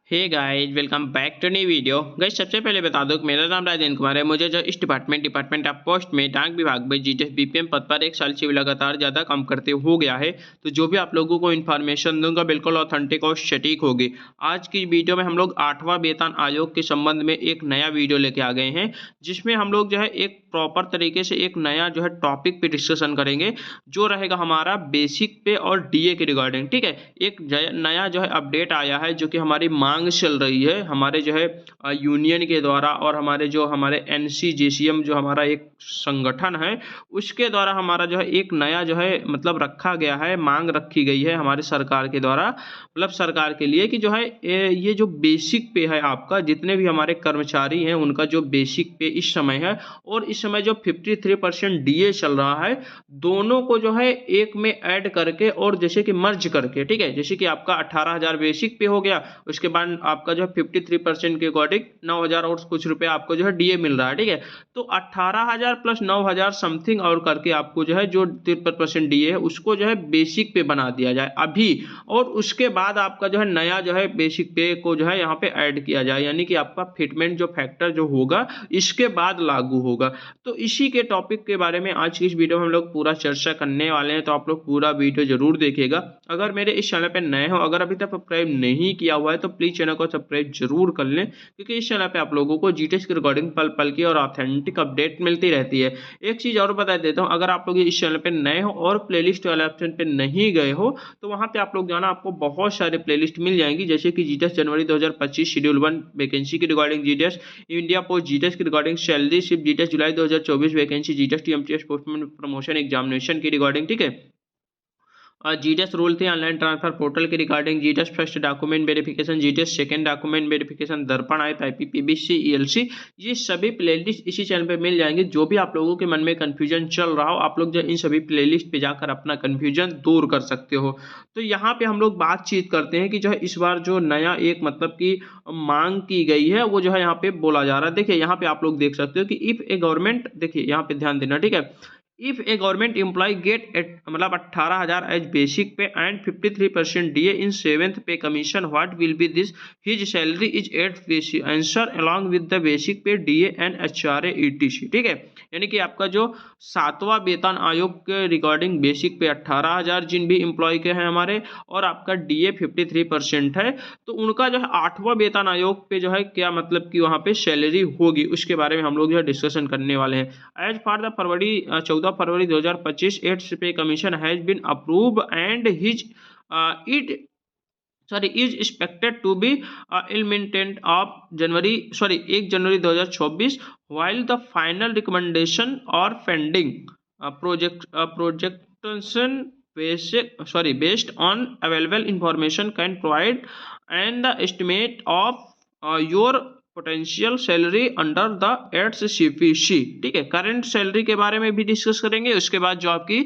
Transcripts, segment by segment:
Hey guys, welcome back to new video. Guys, सबसे पहले बता दूं कि मेरा नाम राजेंद्र कुमार है। मुझे जो इस डिपार्टमेंट ऑफ पोस्ट में डाक विभाग में जीटीएस बीपीएम पद पर 1 साल से भी लगातार ज़्यादा काम करते हो गया है। तो जो भी आप लोगों को इन्फॉर्मेशन दूंगा बिल्कुल ऑथेंटिक और सटीक होगी। आज की वीडियो में हम लोग 8वां वेतन आयोग के संबंध में एक नया वीडियो लेके आ गए हैं, जिसमें हम लोग जो है एक प्रॉपर तरीके से एक नया जो है टॉपिक पे डिस्कशन करेंगे, जो रहेगा हमारा बेसिक पे और डीए के रिगार्डिंग। ठीक है, एक नया जो है अपडेट आया है, जो कि हमारी मांग चल रही है हमारे जो है यूनियन के द्वारा, और हमारे एनसीजेसीएम जो हमारा एक संगठन है, उसके द्वारा हमारा जो है एक नया जो है मतलब रखा गया है, मांग रखी गई है हमारे सरकार के द्वारा, मतलब सरकार के लिए कि जो है ये जो बेसिक पे है आपका, जितने भी हमारे कर्मचारी हैं उनका जो बेसिक पे इस समय है, और इस समय जो 53% डीए चल रहा है, दोनों को जो है एक में ऐड करके और जैसे कि मर्ज करके, ठीक है, जैसे कि आपका 18,000 बेसिक पे हो गया, उसके बाद आपका जो है 53% के अकॉर्डिंग 9,000 और कुछ रुपए आपको जो है डीए मिल रहा है। ठीक है, तो 18,000 प्लस 9,000 समथिंग और करके आपको जो है जो 53% डीए है उसको जो है बेसिक पे बना दिया जाए अभी, और उसके बाद आपका जो है नया जो है बेसिक पे को जो है यहाँ पे ऐड किया जाए, यानी कि आपका फिटमेंट जो फैक्टर जो होगा इसके बाद लागू होगा। तो इसी के टॉपिक के बारे में आज की इस वीडियो में हम लोग पूरा चर्चा करने वाले हैं, तो आप लोग पूरा वीडियो जरूर देखिएगा। अगर मेरे इस चैनल पे नए हो, अगर अभी तक सब्सक्राइब नहीं किया हुआ है, तो प्लीज चैनल को सब्सक्राइब जरूर कर लें, क्योंकि इस चैनल पे आप लोगों को जीटीएस की रिकॉर्डिंग पल पल की और ऑथेंटिक अपडेट मिलती रहती है। एक चीज और बता देता हूँ, अगर आप लोग इस चैनल पे नए हो और प्लेलिस्ट वाले ऑप्शन पे नहीं गए हो, तो वहां पे आप लोग जाना, आपको बहुत सारे प्लेलिस्ट मिल जाएंगी, जैसे कि जीटीएस जनवरी 2025 शेड्यूल 1 वैकेंसी की recording, GTS India post GTS की recording, salary shift GTS July 2024 vacancy, GTS TMTS postman promotion examination की रिकॉर्डिंग। ठीक है, जीटीएस रूल थे ऑनलाइन ट्रांसफर पोर्टल के regarding, GTS first document verification, GTS second document verification, Darpan आयत आईपीपीबीसी ELC, ये सभी playlist इसी चैनल पे मिल जाएंगे। जो भी आप लोगों के मन में कंफ्यूजन चल रहा हो, आप लोग जो इन सभी प्लेलिस्ट पे जाकर अपना कंफ्यूजन दूर कर सकते हो। तो यहाँ पे हम लोग बातचीत करते हैं कि जो है इस बार जो नया एक मतलब की मांग की गई है, वो जो है यहाँ पे बोला जा रहा है। देखिए यहाँ पे आप लोग देख सकते हो कि इफ ए गवर्नमेंट, देखिए यहाँ पे ध्यान देना, ठीक है, if a government employee get at मतलब 18,000 as basic pay and 53% DA in 7th pay commission, what will be this? His salary is 8 basic answer along with the basic pay DA and HRA etc। ठीक है, यानी कि आपका जो 7वां वेतन आयोग के रिगार्डिंग बेसिक पे 18,000 जिन भी एम्प्लॉय के हैं हमारे, और आपका डीए 53% है, तो उनका जो है 8वां वेतन आयोग पे जो है क्या मतलब कि वहां पे सैलरी होगी, उसके बारे में हम लोग जो है डिस्कशन करने वाले हैं। As for the February 14 February 2025 8th pay commission has been approve and his it is expected to be implemented of January 1 January 2024, while the final recommendation or pending projection based on available information can provide and the estimate of your potential salary under the eighth CPC. ठीक है, current salary के बारे में भी discuss करेंगे, उसके बाद जो आपकी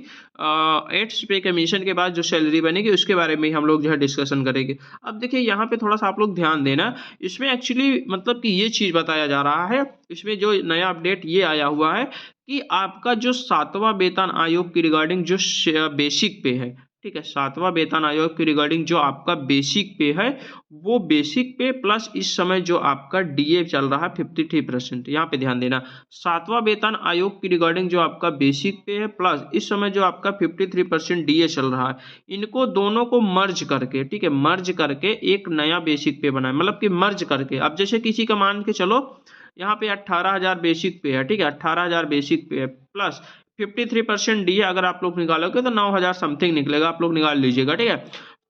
एड्स पे कमीशन के बाद जो सैलरी बनेगी उसके बारे में हम लोग जो है डिस्कशन करेंगे। अब देखिए यहाँ पे थोड़ा सा आप लोग ध्यान देना, इसमें एक्चुअली मतलब कि ये चीज बताया जा रहा है, इसमें जो नया अपडेट ये आया हुआ है कि आपका जो 7वां वेतन आयोग की रिगार्डिंग जो बेसिक पे है, ठीक है, 7वां वेतन आयोग की रिगार्डिंग जो आपका बेसिक पे है, वो बेसिक पे प्लस इस समय जो आपका डीए चल रहा है 53%, यहाँ पे ध्यान देना, 7वां वेतन आयोग की रिगार्डिंग जो आपका बेसिक पे है प्लस इस समय जो आपका 53% डीए चल रहा है, इनको दोनों को मर्ज करके, ठीक है, मर्ज करके एक नया बेसिक पे बनाए, मतलब कि मर्ज करके। अब जैसे किसी का मान के चलो यहाँ पे 18,000 बेसिक पे है, ठीक है, 18,000 बेसिक पे है प्लस 53% डी है, अगर आप लोग निकालोगे तो 9,000 समथिंग निकलेगा, आप लोग निकाल लीजिएगा। ठीक है,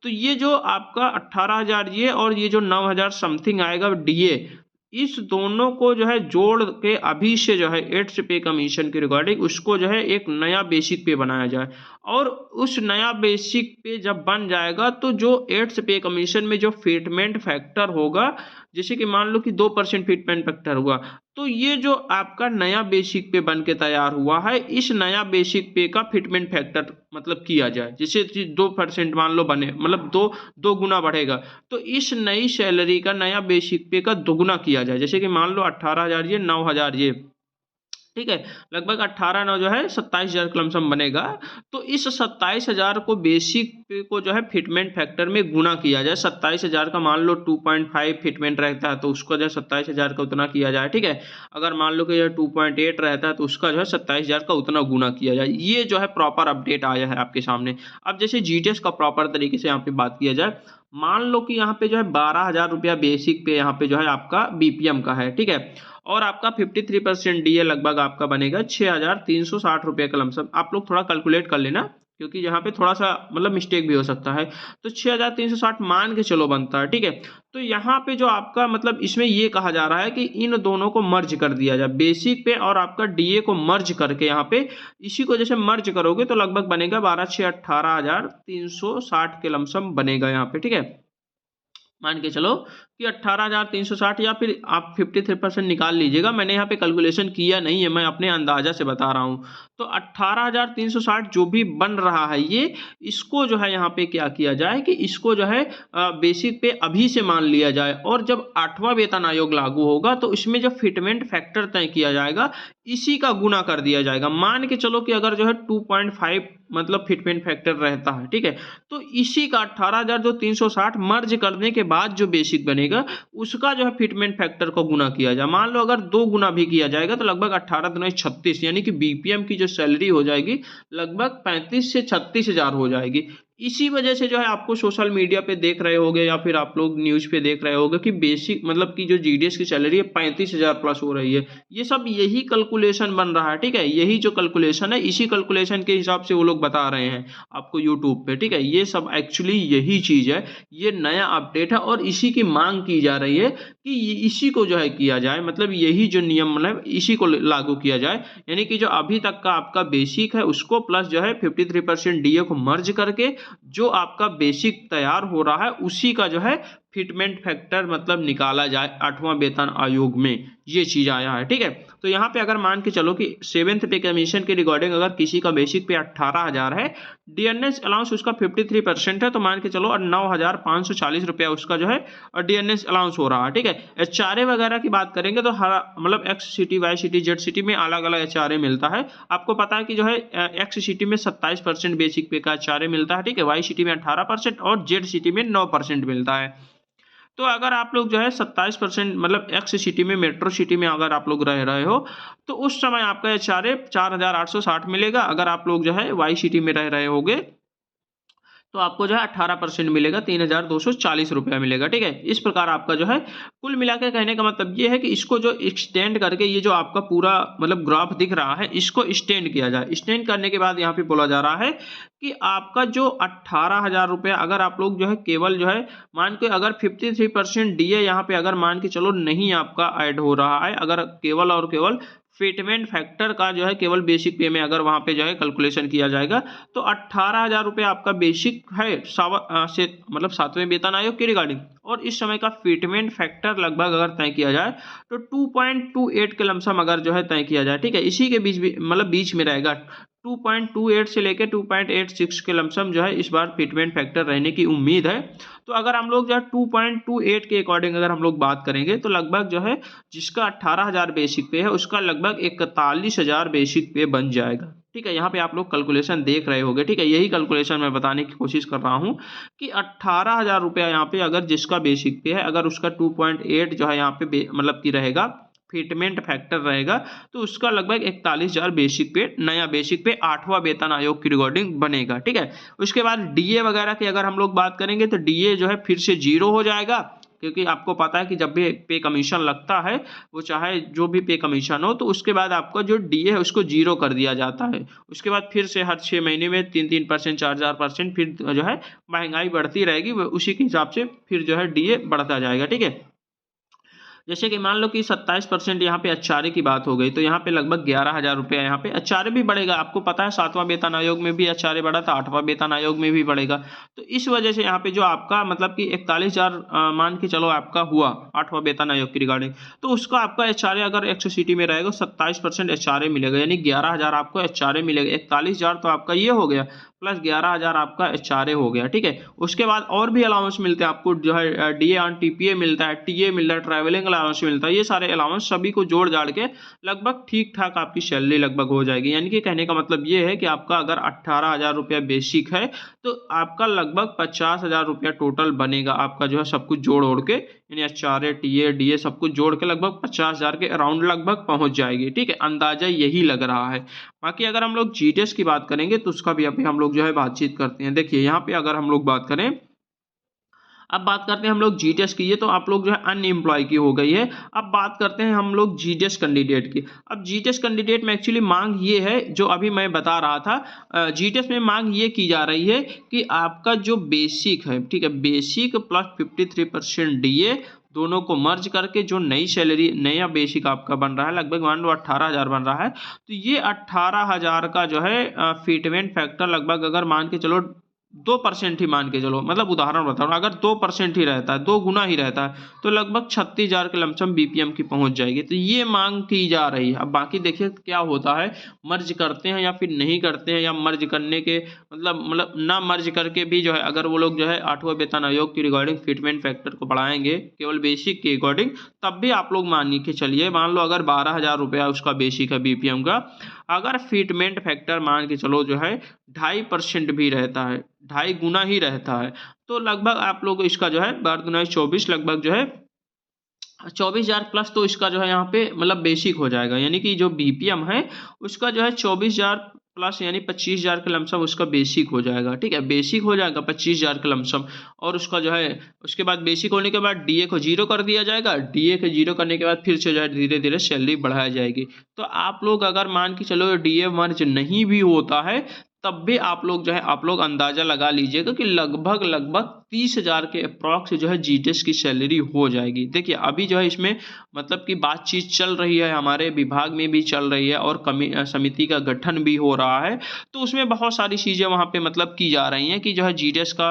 तो ये जो आपका 18,000 ये और ये जो 9,000 समथिंग आएगा डीए, इस दोनों को जो है जोड़ के अभी से जो है 8th पे कमीशन के रिगार्डिंग उसको जो है एक नया बेसिक पे बनाया जाए, और उस नया बेसिक पे जब बन जाएगा तो जो 8th पे कमीशन में जो फिटमेंट फैक्टर होगा, जैसे कि मान लो कि 2% फिटमेंट फैक्टर हुआ, तो ये जो आपका नया बेसिक पे बन के तैयार हुआ है, इस नया बेसिक पे का फिटमेंट फैक्टर मतलब किया जाए, जैसे 2% मान लो बने, मतलब दो गुना बढ़ेगा, तो इस नई सैलरी का नया बेसिक पे का दोगुना किया जाए, जैसे कि मान लो 18,000 ये 9,000 ये, ठीक है, लगभग 18,9 जो है 27,000 का लमसम बनेगा। तो इस 27,000 को बेसिक पे को जो है फिटमेंट फैक्टर में गुना किया जाए। 27,000 का मान लो 2.5 फिटमेंट रहता है तो उसका जो है 27,000 का उतना किया जाए। ठीक है, अगर मान लो कि 2.8 रहता है तो उसका जो है 27,000 का उतना गुना किया जाए। ये जो है प्रॉपर अपडेट आया है आपके सामने। अब जैसे जीटीएस का प्रॉपर तरीके से यहाँ पे बात किया जाए, मान लो कि यहाँ पे जो है 12,000 रुपया बेसिक पे यहाँ पे जो है आपका बीपीएम का है। ठीक है, और आपका 53% डीए लगभग आपका बनेगा 6,360 रुपये का लमसम। आप लोग थोड़ा कैलकुलेट कर लेना क्योंकि यहाँ पे थोड़ा सा मतलब मिस्टेक भी हो सकता है। तो 6,360 मान के चलो बनता है। ठीक है, तो यहाँ पे जो आपका मतलब इसमें ये कहा जा रहा है कि इन दोनों को मर्ज कर दिया जाए, बेसिक पे और आपका डीए को मर्ज करके यहाँ पे इसी को जैसे मर्ज करोगे तो लगभग बनेगा 18,18,360 के लमसम बनेगा यहाँ पे। ठीक है, मान के चलो कि 18,360 या फिर आप 53% निकाल लीजिएगा। मैंने यहाँ पे कैलकुलेशन किया नहीं है, मैं अपने अंदाजा से बता रहा हूँ। तो 18,360 जो भी बन रहा है ये, इसको जो है यहाँ पे क्या किया जाए कि इसको जो है बेसिक पे अभी से मान लिया जाए, और जब 8वां वेतन आयोग लागू होगा तो इसमें जो फिटमेंट फैक्टर तय किया जाएगा इसी का गुना कर दिया जाएगा। मान के चलो कि अगर जो है 2.5 मतलब फिटमेंट फैक्टर रहता है। ठीक है, तो इसी का 18,360 मर्ज करने के बाद जो बेसिक बनेगा उसका जो है फिटमेंट फैक्टर को गुना किया जाए। मान लो अगर 2 गुना भी किया जाएगा तो लगभग 18 दूनी 36, यानी कि बीपीएम की जो सैलरी हो जाएगी लगभग 35 से 36,000 हो जाएगी। इसी वजह से जो है आपको सोशल मीडिया पे देख रहे होगे या फिर आप लोग न्यूज़ पे देख रहे होगे कि बेसिक मतलब कि जो जीडीएस की सैलरी है 35,000 प्लस हो रही है। ये सब यही कैलकुलेशन बन रहा है। ठीक है, यही जो कैलकुलेशन है इसी कैलकुलेशन के हिसाब से वो लोग बता रहे हैं आपको यूट्यूब पे। ठीक है, ये सब एक्चुअली यही चीज़ है, ये नया अपडेट है और इसी की मांग की जा रही है कि इसी को जो है किया जाए, मतलब यही जो नियम मतलब इसी को लागू किया जाए। यानी कि जो अभी तक का आपका बेसिक है उसको प्लस जो है 53% डीए को मर्ज करके जो आपका बेसिक तैयार हो रहा है उसी का जो है फिटमेंट फैक्टर मतलब निकाला जाए 8वां वेतन आयोग में। ये चीज आया है। ठीक है, तो यहाँ पे अगर मान के चलो कि 7th पे कमीशन के रिगार्डिंग अगर किसी का बेसिक पे 18,000 है, डीएनएस अलाउंस उसका 53% है, तो मान के चलो 9,540 रुपया उसका जो है डीएनएस अलाउंस हो रहा है। ठीक है, एचआरए वगैरह की बात करेंगे तो हर मतलब x city y city z city में अलग अलग एचआरए मिलता है। आपको पता है कि जो है एक्स सिटी में 27% बेसिक पे का एचआरए मिलता है। ठीक है, वाई सिटी में 18% और जेड सिटी में 9% मिलता है। तो अगर आप लोग जो है 27% मतलब एक्स सिटी में मेट्रो सिटी में अगर आप लोग रह रहे हो तो उस समय आपका एचआरए 4,860 मिलेगा। अगर आप लोग जो है वाई सिटी में रह रहे होगे तो आपको जो है 18% मिलेगा, 3,240 रुपया मिलेगा। ठीक है, इस प्रकार आपका जो है कुल मिलाकर कहने का मतलब ये है कि इसको जो एक्सटेंड करके ये जो आपका पूरा मतलब ग्राफ दिख रहा है इसको एक्सटेंड किया जाए। एक्सटेंड करने के बाद यहाँ पे बोला जा रहा है कि आपका जो 18,000 रुपया अगर आप लोग जो है केवल जो है मान के अगर 53% डीए यहाँ पे अगर मान के चलो नहीं आपका ऐड हो रहा है, अगर केवल और केवल फिटमेंट फैक्टर का जो है केवल बेसिक पे में अगर वहां पे जो है कैलकुलेशन किया जाएगा तो 18,000 रुपये आपका बेसिक है से मतलब 7वें वेतन आयोग के रिगार्डिंग, और इस समय का फिटमेंट फैक्टर लगभग अगर तय किया जाए तो 2.28 के लमसम अगर जो है तय किया जाए। ठीक है, इसी के बीच मतलब बीच में रहेगा 2.28 से लेकर 2.86 के लमसम जो है इस बार फिटमेंट फैक्टर रहने की उम्मीद है। तो अगर हम लोग जो है 2.28 के अकॉर्डिंग अगर हम लोग बात करेंगे तो लगभग जो है जिसका 18,000 बेसिक पे है उसका लगभग 41,000 बेसिक पे बन जाएगा। ठीक है, यहाँ पे आप लोग कैलकुलेशन देख रहे होंगे। ठीक है, यही कैलकुलेशन मैं बताने की कोशिश कर रहा हूँ कि 18,000 रुपया यहाँ पे अगर जिसका बेसिक पे है अगर उसका 2.8 जो है यहाँ पे मतलब की रहेगा फिटमेंट फैक्टर रहेगा तो उसका लगभग 41,000 बेसिक पे नया बेसिक पे 8वां वेतन आयोग की रिकॉर्डिंग बनेगा। ठीक है, उसके बाद डीए वगैरह की अगर हम लोग बात करेंगे तो डीए जो है फिर से 0 हो जाएगा, क्योंकि आपको पता है कि जब भी पे कमीशन लगता है वो चाहे जो भी पे कमीशन हो तो उसके बाद आपका जो डीए है उसको 0 कर दिया जाता है। उसके बाद फिर से हर 6 महीने में 3-3% 4-4% फिर जो है महंगाई बढ़ती रहेगी, उसी के हिसाब से फिर जो है डीए बढ़ता जाएगा। ठीक है, जैसे कि मान लो कि 27% यहाँ पे एचआरए की बात हो गई तो यहाँ पे लगभग 11,000 रुपया यहाँ पे एचआरए भी बढ़ेगा। आपको पता है 7वां वेतन आयोग में भी एचआरए बढ़ा था, 8वां वेतन आयोग में भी बढ़ेगा। तो इस वजह से यहाँ पे जो आपका मतलब कि 41,000 मान के चलो आपका हुआ 8वां वेतन आयोग की रिगार्डिंग, तो उसका आपका एचआरए अगर एक्स सिटी में रहेगा 27% एचआरए मिलेगा, यानी 11,000 आपको एचआरए मिलेगा। 41,000 तो आपका ये हो गया प्लस 11,000 आपका एचआरए हो गया, ठीक है। उसके बाद और भी अलाउंस मिलते हैं आपको, जो है डीए ऑन टीपीए मिलता है, टीए मिल रहा है, ट्रैवलिंग अलाउंस मिलता है। ये सारे अलाउंस सभी को जोड़ जाड़ के लगभग ठीक ठाक आपकी सैलरी लगभग हो जाएगी। यानी कि कहने का मतलब ये है कि आपका अगर 18,000 रुपया बेसिक है तो आपका लगभग 50,000 रुपया टोटल बनेगा, आपका जो है सब कुछ जोड़ ओढ़ के, यानी एचआरए टीए डीए सब कुछ जोड़ के लगभग 50,000 के अराउंड लगभग पहुंच जाएगी, ठीक है। अंदाजा यही लग रहा है। बाकी अगर हम लोग जीटीएस की बात करेंगे तो उसका भी अभी हम लोग जो है बातचीत करते हैं। देखिए यहाँ पे अगर हम लोग बात करें, अब बात करते हैं हम लोग जीटीएस की, ये तो आप लोग जो है अनएम्प्लॉय की हो गई है। अब बात करते हैं हम लोग जीटीएस कैंडिडेट की। अब जीटीएस कैंडिडेट में एक्चुअली मांग ये है, जो अभी मैं बता रहा था, जीटीएस में मांग ये की जा रही है कि आपका जो बेसिक है, ठीक है, बेसिक प्लस 53% डीए दोनों को मर्ज करके जो नई सैलरी, नया बेसिक आपका बन रहा है, लगभग मान लो 18,000 बन रहा है। तो ये 18,000 का जो है फिटमेंट फैक्टर लगभग अगर मान के चलो 2% ही मान के चलो, मतलब उदाहरण बता रहा हूँ, अगर 2% ही रहता है, 2 गुना ही रहता है, तो लगभग 36,000 के लमसम बीपीएम की पहुंच जाएगी। तो ये मांग की जा रही है। अब बाकी देखिए क्या होता है, मर्ज करते हैं या फिर नहीं करते हैं, या मर्ज करने के मतलब ना मर्ज करके भी जो है अगर वो लोग जो है 8वां वेतन आयोग की रिगार्डिंग फिटमेंट फैक्टर को बढ़ाएंगे केवल बेसिक के अकॉर्डिंग, तब भी आप लोग मान के चलिए, मान लो अगर 12,000 रुपया उसका बेसिक है बीपीएम का, अगर फिटमेंट फैक्टर मान के चलो जो है 2.5% भी रहता है, 2.5 गुना ही रहता है, तो लगभग आप लोग इसका जो है 12×24 लगभग जो है 24,000 प्लस, तो इसका जो है यहाँ पे मतलब बेसिक हो जाएगा। यानी कि जो बीपीएम है उसका जो है 24,000 प्लस यानी 25,000 के लमसम उसका बेसिक हो जाएगा, ठीक है। बेसिक हो जाएगा 25,000 के लमसम, और उसका जो है उसके बाद बेसिक होने के बाद डीए को जीरो कर दिया जाएगा। डीए को जीरो करने के बाद फिर से जो है धीरे धीरे सैलरी बढ़ाई जाएगी। तो आप लोग अगर मान के चलो डीए मर्ज नहीं भी होता है, तब भी आप लोग जो है आप लोग अंदाजा लगा लीजिएगा कि लगभग 30,000 के अप्रॉक्स जो है जीटीएस की सैलरी हो जाएगी। देखिए अभी जो है इसमें मतलब कि बातचीत चल रही है, हमारे विभाग में भी चल रही है, और समिति का गठन भी हो रहा है। तो उसमें बहुत सारी चीज़ें वहाँ पे मतलब की जा रही हैं कि जो है जीटीएस का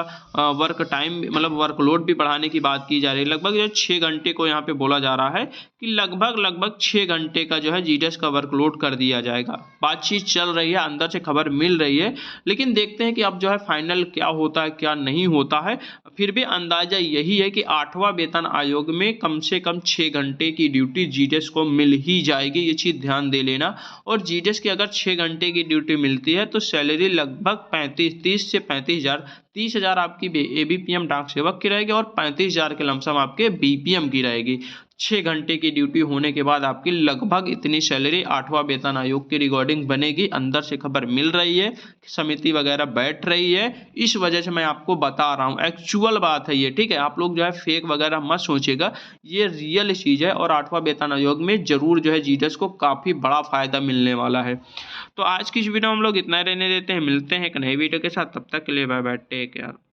वर्क टाइम मतलब वर्कलोड भी बढ़ाने की बात की जा रही है। लगभग जो 6 घंटे को यहाँ पे बोला जा रहा है कि लगभग 6 घंटे का जो है जीटीएस का वर्कलोड कर दिया जाएगा। बातचीत चल रही है, अंदर से खबर मिल रही है, लेकिन देखते हैं कि अब जो है फाइनल क्या होता है क्या नहीं होता है। फिर भी अंदाजा यही है कि 8वां वेतन आयोग में कम से कम 6 घंटे की ड्यूटी जीटीएस को मिल ही जाएगी, ये चीज़ ध्यान दे लेना। और जीटीएस की अगर 6 घंटे की ड्यूटी मिलती है तो सैलरी लगभग 30 से 35,000, 30,000 आपकी एबीपीएम डाक सेवक की रहेगी और 35,000 के लमसम आपके बीपीएम की रहेगी। 6 घंटे की ड्यूटी होने के बाद आपकी लगभग इतनी सैलरी 8वां वेतन आयोग की रिकॉर्डिंग बनेगी। अंदर से खबर मिल रही है, समिति वगैरह बैठ रही है, इस वजह से मैं आपको बता रहा हूँ, एक्चुअल बात है ये, ठीक है। आप लोग जो है फेक वगैरह मत सोचिएगा, ये रियल चीज़ है, और 8वां वेतन आयोग में जरूर जो है जीटीएस को काफ़ी बड़ा फायदा मिलने वाला है। तो आज की इस वीडियो में हम लोग इतना रहने देते हैं, मिलते हैं एक नए वीडियो के साथ, तब तक के लिए बाय बाय, टेक केयर।